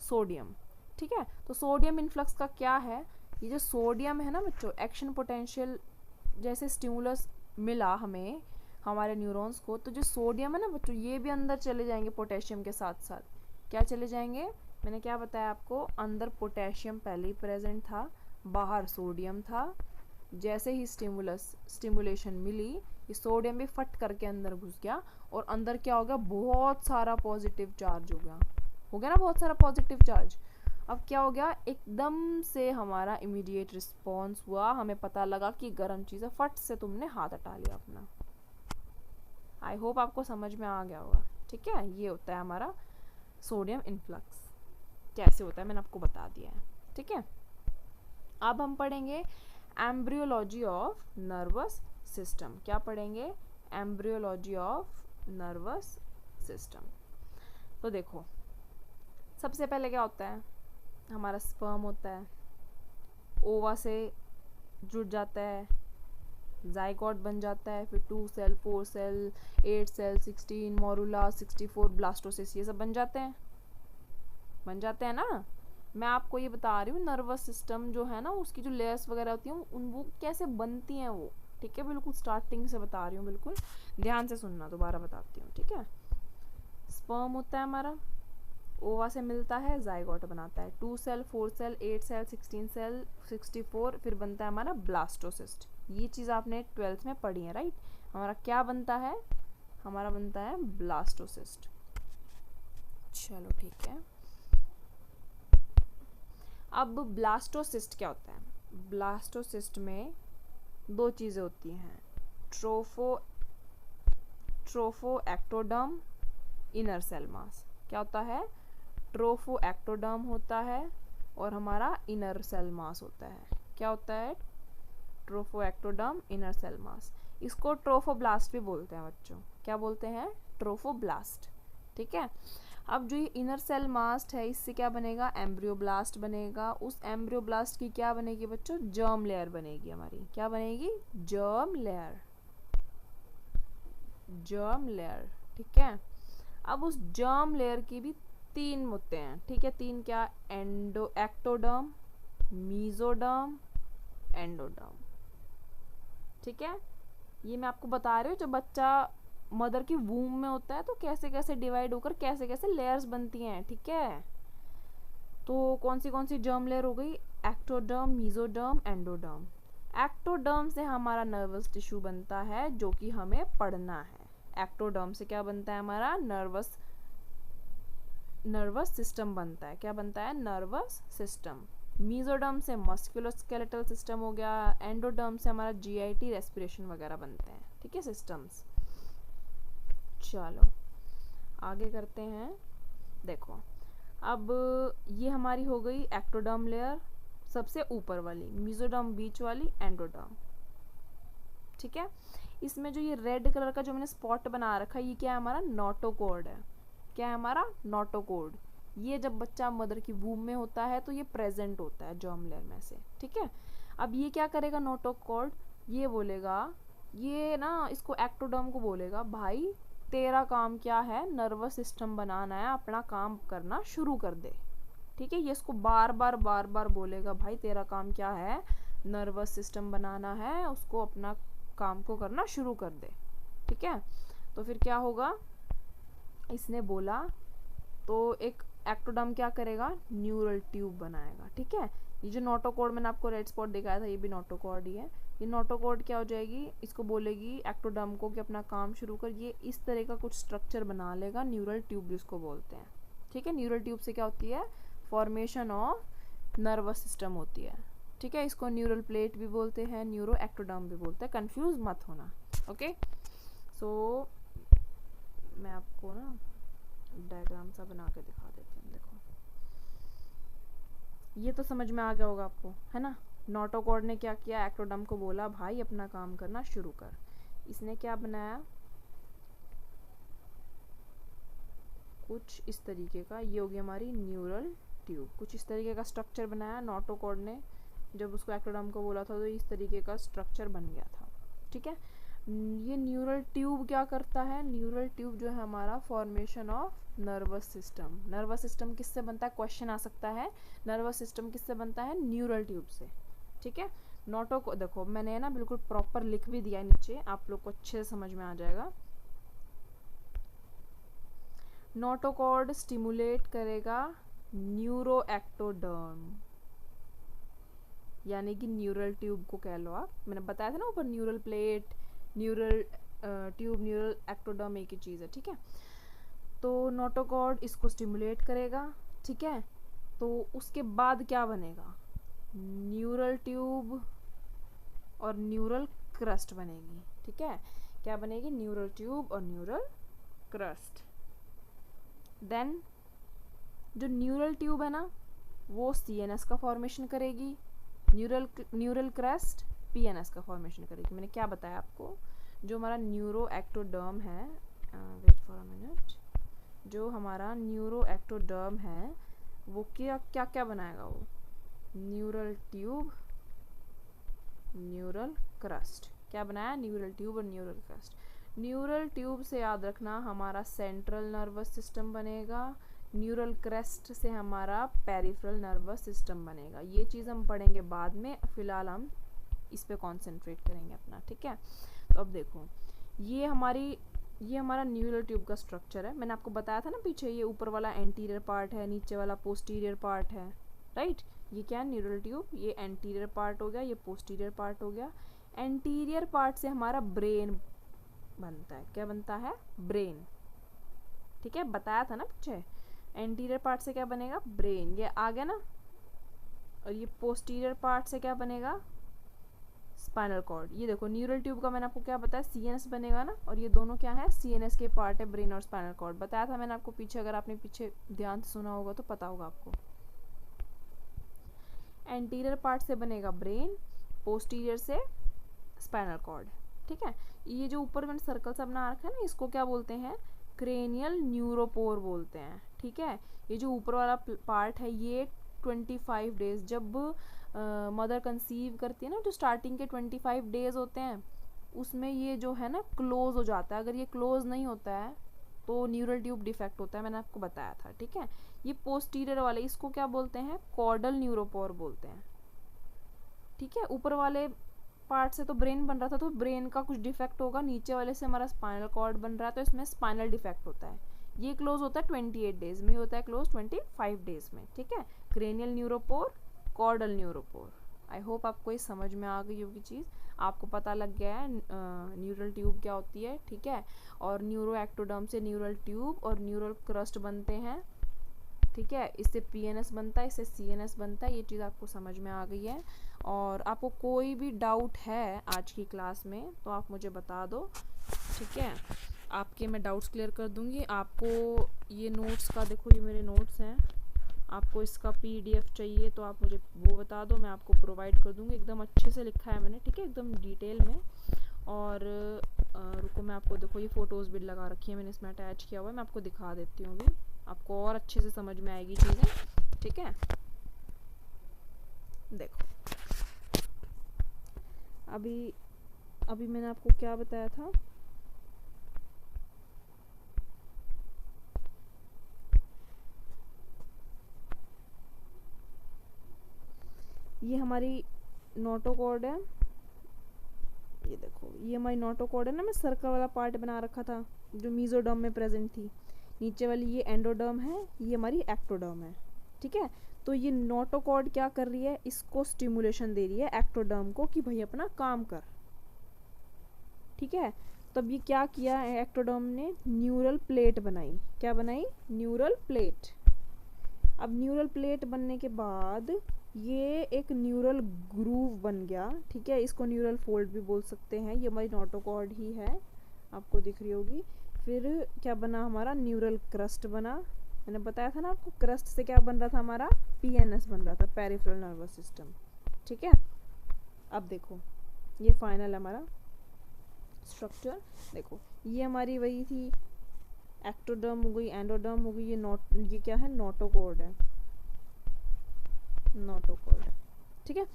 सोडियम, ठीक है। तो सोडियम इन्फ्लक्स का क्या है, ये जो सोडियम है ना बच्चों, एक्शन पोटेंशियल, जैसे स्टिमुलस मिला हमें हमारे न्यूरॉन्स को, तो जो सोडियम है ना बच्चों, ये भी अंदर चले जाएंगे पोटेशियम के साथ साथ। क्या चले जाएंगे, मैंने क्या बताया आपको, अंदर पोटेशियम पहले ही प्रेजेंट था, बाहर सोडियम था, जैसे ही स्टिमुलेशन मिली, ये सोडियम भी फट करके अंदर घुस गया और अंदर क्या हो गया, बहुत सारा पॉजिटिव चार्ज हो गया ना, बहुत सारा पॉजिटिव चार्ज। अब क्या हो गया, एकदम से हमारा इमीडिएट रिस्पॉन्स हुआ, हमें पता लगा कि गर्म चीज़ है, फट से तुमने हाथ हटा लिया अपना। आई होप आपको समझ में आ गया होगा। ठीक है, ये होता है हमारा सोडियम इन्फ्लक्स। कैसे होता है मैंने आपको बता दिया है। ठीक है, अब हम पढ़ेंगे एम्ब्रियोलॉजी ऑफ नर्वस सिस्टम। क्या पढ़ेंगे, एम्ब्रियोलॉजी ऑफ नर्वस सिस्टम। तो देखो, सबसे पहले क्या होता है, हमारा स्पर्म होता है, ओवा से जुड़ जाता है, जाइगोट बन जाता है, फिर 2 cell, 4 cell, 8 cell, 16 morula, 64 blastocyst, ये सब बन जाते हैं ना। मैं आपको ये बता रही हूँ नर्वस सिस्टम जो है ना, उसकी जो लेयर्स वगैरह होती हैं उन वो कैसे बनती हैं वो। ठीक है, बिल्कुल स्टार्टिंग से बता रही हूँ, बिल्कुल ध्यान से सुनना, दोबारा बताती हूँ। ठीक है, स्पर्म होता है हमारा, ओवा से मिलता है, जाइगोट बनाता है, 2 सेल, 4 सेल, 8 सेल, 16 सेल, 64, फिर बनता है हमारा ब्लास्टोसिस्ट। ये चीज़ आपने 12th में पढ़ी है, राइट। हमारा क्या बनता है, हमारा बनता है ब्लास्टोसिस्ट। चलो ठीक है, अब ब्लास्टोसिस्ट क्या होता है। ब्लास्टोसिस्ट में दो चीज़ें होती हैं, ट्रोफोएक्टोडर्म, इनर सेल मास। क्या होता है, ट्रोफोएक्टोडर्म होता है और हमारा इनर सेल मास होता है। क्या होता है, ट्रोफोएक्टोडर्म, इनर सेल मास। इसको ट्रोफोब्लास्ट भी बोलते हैं बच्चों। क्या बोलते हैं, ट्रोफोब्लास्ट। ठीक है, अब जो ये इनर सेल मास्ट है, इससे क्या बनेगा, एम्ब्रियोब्लास्ट बनेगा। उस एम्ब्रियोब्लास्ट की क्या बनेगी बच्चों, जर्म लेयर बनेगी हमारी। क्या बनेगी, जर्म लेयर, जर्म लेयर। ठीक है, अब उस जर्म लेयर की भी 3 होते हैं। ठीक है, 3 क्या, एक्टोडर्म, मीजोडर्म, एंडोडर्म। ठीक है, ये मैं आपको बता रही हूँ, जब बच्चा मदर की वूम में होता है तो कैसे कैसे डिवाइड होकर कैसे कैसे लेयर्स बनती हैं। ठीक है, तो कौन सी जर्म लेयर हो गई, एक्टोडर्म, मीजोडर्म, एंडोडर्म। एक्टोडर्म से हमारा नर्वस टिश्यू बनता है, जो कि हमें पढ़ना है। एक्टोडर्म से क्या बनता है, हमारा नर्वस सिस्टम बनता है। क्या बनता है, नर्वस सिस्टम। मीजोडर्म से मस्कुलोस्केलेटल सिस्टम हो गया, एंडोडर्म से हमारा जीआईटी, रेस्पिरेशन वगैरह बनते हैं। ठीक है, सिस्टम्स। चलो आगे करते हैं। देखो, अब ये हमारी हो गई एक्टोडर्म लेयर सबसे ऊपर वाली, मीजोडर्म बीच वाली, एंडोडर्म। ठीक है, इसमें जो ये रेड कलर का जो मैंने स्पॉट बना रखा है, ये क्या है, हमारा नोटोकॉर्ड है। क्या है हमारा, नोटोकॉर्ड। ये जब बच्चा मदर की वूम में होता है तो ये प्रेजेंट होता है जर्म लेयर में से। ठीक है, अब ये क्या करेगा नोटोकॉर्ड, ये बोलेगा, ये ना इसको एक्टोडर्म को बोलेगा, भाई तेरा काम क्या है, नर्वस सिस्टम बनाना है, अपना काम करना शुरू कर दे। ठीक है, ये इसको बार बार बोलेगा, भाई तेरा काम क्या है, नर्वस सिस्टम बनाना है, उसको अपना काम को करना शुरू कर दे। ठीक है, तो फिर क्या होगा, इसने बोला तो एक एक्टोडर्म क्या करेगा, न्यूरल ट्यूब बनाएगा। ठीक है, ये जो नोटोकॉर्ड मैंने आपको रेड स्पॉट दिखाया था, ये भी नोटोकॉर्ड ही है। ये नोटोकॉर्ड क्या हो जाएगी, इसको बोलेगी एक्टोडर्म को कि अपना काम शुरू कर। ये इस तरह का कुछ स्ट्रक्चर बना लेगा, न्यूरल ट्यूब भी उसको बोलते हैं। ठीक है, न्यूरल ट्यूब से क्या होती है, फॉर्मेशन ऑफ नर्वस सिस्टम होती है। ठीक है, इसको न्यूरल प्लेट भी बोलते हैं, न्यूरो एक्टोडर्म भी बोलते हैं, कंफ्यूज मत होना। ओके, सो मैं आपको ना डायग्राम सा बना के दिखा देती हूँ। देखो, ये तो समझ में आ गया होगा आपको, है ना। नोटोकॉर्ड ने क्या किया, एक्टोडर्म को बोला भाई अपना काम करना शुरू कर। इसने क्या बनाया, कुछ इस तरीके का, ये होगी हमारी न्यूरल ट्यूब। कुछ इस तरीके का स्ट्रक्चर बनाया नोटोकॉर्ड ने, जब उसको एक्टोडर्म को बोला था तो इस तरीके का स्ट्रक्चर बन गया था। ठीक है, ये न्यूरल ट्यूब क्या करता है, न्यूरल ट्यूब जो है हमारा formation of nervous system. Nervous system किससे बनता है, क्वेश्चन आ सकता है, नर्वस सिस्टम किससे बनता है, न्यूरल ट्यूब से। ठीक है, नोटो को देखो मैंने ना बिल्कुल प्रॉपर लिख भी दिया नीचे, आप लोग को अच्छे से समझ में आ जाएगा। नोटोकॉर्ड स्टिमुलेट करेगा न्यूरोएक्टोडर्म, यानी कि न्यूरल ट्यूब को कह लो आप। मैंने बताया था ना ऊपर, neural plate, neural tube, neural ectoderm एक ही चीज़ है, ठीक है। तो नोटोकॉर्ड इसको स्टिमुलेट करेगा, ठीक है। तो उसके बाद क्या बनेगा, न्यूरल ट्यूब और न्यूरल क्रस्ट बनेगी, ठीक है। क्या बनेगी, न्यूरल ट्यूब और न्यूरल क्रस्ट। देन जो न्यूरल ट्यूब है ना वो सीएनएस का फॉर्मेशन करेगी, न्यूरल क्रस्ट पीएनएस का फॉर्मेशन करेगी। मैंने क्या बताया आपको, जो हमारा न्यूरो एक्टोडर्म है, वेट फॉर अ मिनट, जो हमारा न्यूरो एक्टोडर्म है वो क्या क्या क्या बनाएगा, वो न्यूरल ट्यूब, न्यूरल क्रस्ट। क्या बनाया, न्यूरल ट्यूब और न्यूरल क्रस्ट। न्यूरल ट्यूब से याद रखना हमारा सेंट्रल नर्वस सिस्टम बनेगा, न्यूरल क्रस्ट से हमारा पेरिफेरल नर्वस सिस्टम बनेगा। ये चीज़ हम पढ़ेंगे बाद में, फिलहाल हम इस पे कॉन्सेंट्रेट करेंगे अपना, ठीक है। तो अब देखो, ये हमारा न्यूरल ट्यूब का स्ट्रक्चर है। मैंने आपको बताया था ना पीछे, ये ऊपर वाला एंटीरियर पार्ट है, नीचे वाला पोस्टीरियर पार्ट है, राइट। ये क्या है, न्यूरल ट्यूब, ये एंटीरियर पार्ट हो गया, ये पोस्टीरियर पार्ट हो गया। एंटीरियर पार्ट से हमारा ब्रेन बनता है। क्या बनता है, ब्रेन, ठीक है, बताया था ना पीछे। एंटीरियर पार्ट से क्या बनेगा, ब्रेन, ये आ गया ना। और ये पोस्टीरियर पार्ट से क्या बनेगा, स्पाइनल कॉर्ड। ये देखो न्यूरल ट्यूब का मैंने आपको क्या बताया, सीएनएस बनेगा ना, और ये दोनों क्या है, सीएनएस के पार्ट है, ब्रेन और स्पाइनल कॉर्ड। बताया था मैंने आपको पीछे, अगर आपने पीछे ध्यान से सुना होगा तो पता होगा आपको। एंटीरियर पार्ट से बनेगा ब्रेन, पोस्टीरियर से स्पाइनल कॉर्ड, ठीक है। ये जो ऊपर मैंने सर्कल सा बना रखा है ना, इसको क्या बोलते हैं, क्रेनियल न्यूरोपोर बोलते हैं, ठीक है। ये जो ऊपर वाला पार्ट है ये 25 डेज, जब मदर कंसीव करती है ना, जो स्टार्टिंग के 25 डेज होते हैं उसमें ये जो है ना क्लोज हो जाता है। अगर ये क्लोज नहीं होता है तो न्यूरल ट्यूब डिफेक्ट होता है, मैंने आपको बताया था, ठीक है। ये पोस्टीरियर वाले, इसको क्या बोलते हैं, कॉर्डल न्यूरोपोर बोलते हैं, ठीक है। ऊपर वाले पार्ट से तो ब्रेन बन रहा था, तो ब्रेन का कुछ डिफेक्ट होगा, नीचे वाले से हमारा स्पाइनल कॉर्ड बन रहा है, तो इसमें स्पाइनल डिफेक्ट होता है। ये क्लोज होता है 28 डेज में, होता है क्लोज 25 डेज में, ठीक है। Cranial neuropore, caudal neuropore. I hope आपको ये समझ में आ गई होगी चीज़, आपको पता लग गया है न्यूरल ट्यूब क्या होती है, ठीक है। और न्यूरो एक्टोडर्म से न्यूरल ट्यूब और न्यूरल क्रस्ट बनते हैं, ठीक है। इससे पीएनएस बनता है, इससे सीएनएस बनता है। ये चीज़ आपको समझ में आ गई है। और आपको कोई भी डाउट है आज की क्लास में तो आप मुझे बता दो, ठीक है। आपके मैं डाउट्स क्लियर कर दूंगी। आपको ये नोट्स का, देखो ये मेरे नोट्स हैं, आपको इसका पीडीएफ चाहिए तो आप मुझे वो बता दो, मैं आपको प्रोवाइड कर दूंगी। एकदम अच्छे से लिखा है मैंने, ठीक है, एकदम डिटेल में। और रुको, मैं आपको, देखो ये फ़ोटोज़ भी लगा रखी है मैंने, इसमें अटैच किया हुआ है, मैं आपको दिखा देती हूँ अभी, आपको और अच्छे से समझ में आएगी चीज़ें, ठीक है। देखो अभी मैंने आपको क्या बताया था, ये हमारी नोटोकॉर्ड है, ये देखो ये हमारी नोटोकॉर्ड है ना, मैं सर्कल वाला पार्ट बना रखा था जो मीजोडर्म में प्रेजेंट थी। नीचे वाली ये एंडोडर्म है, ये हमारी एक्टोडर्म है, ठीक है। तो ये नोटोकॉर्ड क्या कर रही है, इसको स्टिमुलेशन दे रही है एक्टोडर्म को कि भाई अपना काम कर, ठीक है। तब ये क्या किया एक्टोडर्म ने, न्यूरल प्लेट बनाई। क्या बनाई, न्यूरल प्लेट। अब न्यूरल प्लेट बनने के बाद ये एक न्यूरल ग्रूव बन गया, ठीक है। इसको न्यूरल फोल्ड भी बोल सकते हैं, ये हमारी नोटोकॉर्ड ही है, आपको दिख रही होगी। फिर क्या बना, हमारा न्यूरल क्रस्ट बना। मैंने बताया था ना आपको, क्रस्ट से क्या बन रहा था, हमारा पीएनएस बन रहा था, पेरिफेरल नर्वस सिस्टम, ठीक है। अब देखो ये फाइनल हमारा स्ट्रक्चर, देखो ये हमारी वही थी, एक्टोडर्म हो गई, एंडोडर्म हो गई, ये क्या है, नोटोकॉर्ड है, नोटोकॉर्ड है, ठीक है।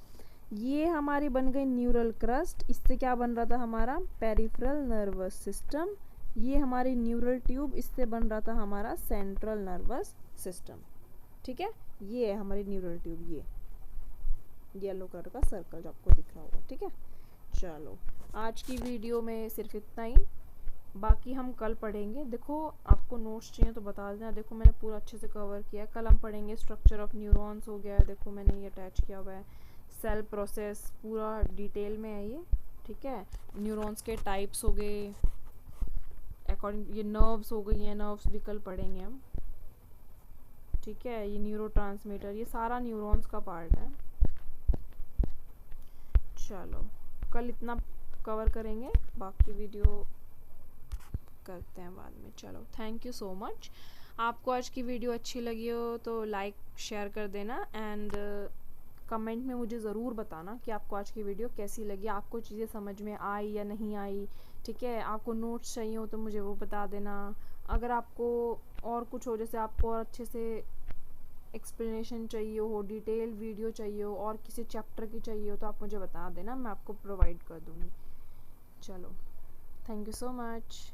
ये हमारी बन गई न्यूरल क्रस्ट, इससे क्या बन रहा था, हमारा पेरिफेरल नर्वस सिस्टम। ये हमारी न्यूरल ट्यूब, इससे बन रहा था हमारा सेंट्रल नर्वस सिस्टम, ठीक है। ये है हमारी न्यूरल ट्यूब, ये येलो कलर का सर्कल जो आपको दिख रहा होगा, ठीक है। चलो आज की वीडियो में सिर्फ इतना ही, बाकी हम कल पढ़ेंगे। देखो आपको नोट्स चाहिए तो बता देना, देखो मैंने पूरा अच्छे से कवर किया। कल हम पढ़ेंगे स्ट्रक्चर ऑफ न्यूरॉन्स हो गया है, देखो मैंने ये अटैच किया हुआ है, सेल प्रोसेस पूरा डिटेल में है ये, ठीक है। न्यूरॉन्स के टाइप्स हो गए, अकॉर्डिंग ये नर्व्स हो गई हैं, नर्व्स भी कल पढ़ेंगे हम, ठीक है। ये न्यूरोट्रांसमीटर, ये सारा न्यूरॉन्स का पार्ट है। चलो कल इतना कवर करेंगे, बाकी वीडियो करते हैं बाद में। चलो थैंक यू सो मच। आपको आज की वीडियो अच्छी लगी हो तो लाइक शेयर कर देना, एंड कमेंट में मुझे ज़रूर बताना कि आपको आज की वीडियो कैसी लगी, आपको चीज़ें समझ में आई या नहीं आई, ठीक है। आपको नोट्स चाहिए हो तो मुझे वो बता देना। अगर आपको और कुछ हो, जैसे आपको और अच्छे से एक्सप्लेनेशन चाहिए हो, डिटेल वीडियो चाहिए हो, और किसी चैप्टर की चाहिए हो, तो आप मुझे बता देना, मैं आपको प्रोवाइड कर दूँगी। चलो थैंक यू सो मच।